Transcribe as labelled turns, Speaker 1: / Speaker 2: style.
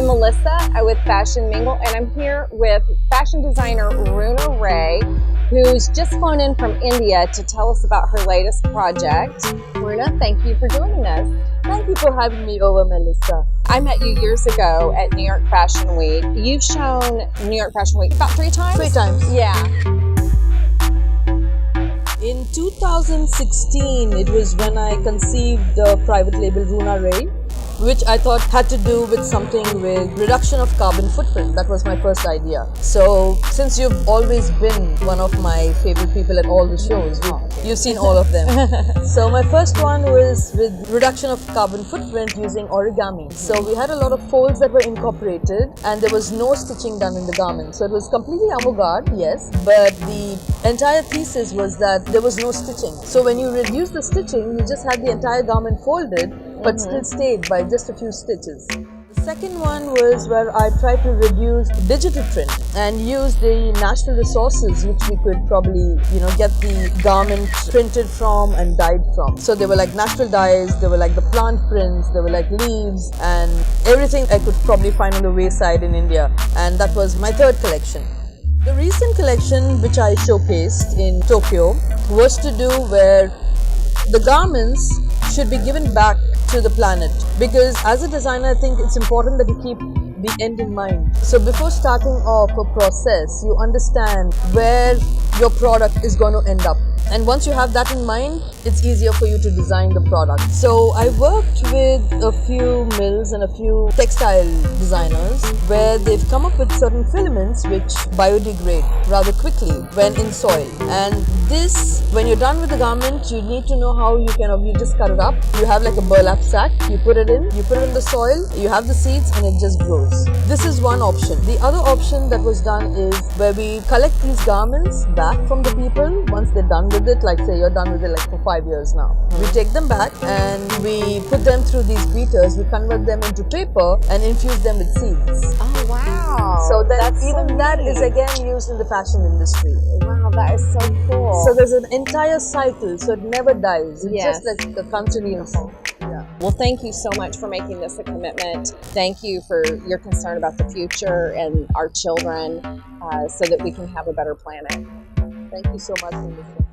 Speaker 1: I'm Melissa with Fashion Mingle, and I'm here with fashion designer Runa Ray, who's just flown in from India to tell us about her latest project. Runa, thank you for joining us.
Speaker 2: Thank you for having me over, Melissa.
Speaker 1: I met you years ago at New York Fashion Week. You've shown New York Fashion Week about 3 times?
Speaker 2: 3 times.
Speaker 1: Yeah.
Speaker 2: In 2016, it was when I conceived the private label Runa Ray, which I thought had to do with something with reduction of carbon footprint. That was my first idea. So since you've always been one of my favorite people at all the shows, you've seen all of them. So my first one was with reduction of carbon footprint using origami. So we had a lot of folds that were incorporated and there was no stitching done in the garment. So it was completely avant-garde, yes, but the entire thesis was that there was no stitching. So when you reduce the stitching, you just had the entire garment folded but still stayed by just a few stitches. The second one was where I tried to reduce digital print and use the natural resources which we could probably, get the garment printed from and dyed from. So they were like natural dyes, they were like the plant prints, they were like leaves and everything I could probably find on the wayside in India, and that was my third collection. The recent collection which I showcased in Tokyo was to do where the garments should be given back to the planet, because as a designer I think it's important that you keep the end in mind. So before starting off a process, you understand where your product is going to end up, and once you have that in mind, it's easier for you to design the product. So I worked with a few mills and a few textile designers where they've come up with certain filaments which biodegrade rather quickly when in soil, and this, when you're done with the garment, you need to know how you just cut it up. You have like a burlap sack, you put it in the soil, you have the seeds and it just grows. This is one option. The other option that was done is where we collect these garments back from the people once they're done with it. Like say you're done with it like for 5 years now. We take them back and we put them through these beaters, we convert them into paper and infuse them with seeds.
Speaker 1: Oh wow!
Speaker 2: So that that is again used in the fashion industry.
Speaker 1: Wow, that is so cool.
Speaker 2: So there's an entire cycle, so it never dies. It's just like the continuous.
Speaker 1: Yeah. Well, thank you so much for making this a commitment. Thank you for your concern about the future and our children, so that we can have a better planet.
Speaker 2: Thank you so much for listening.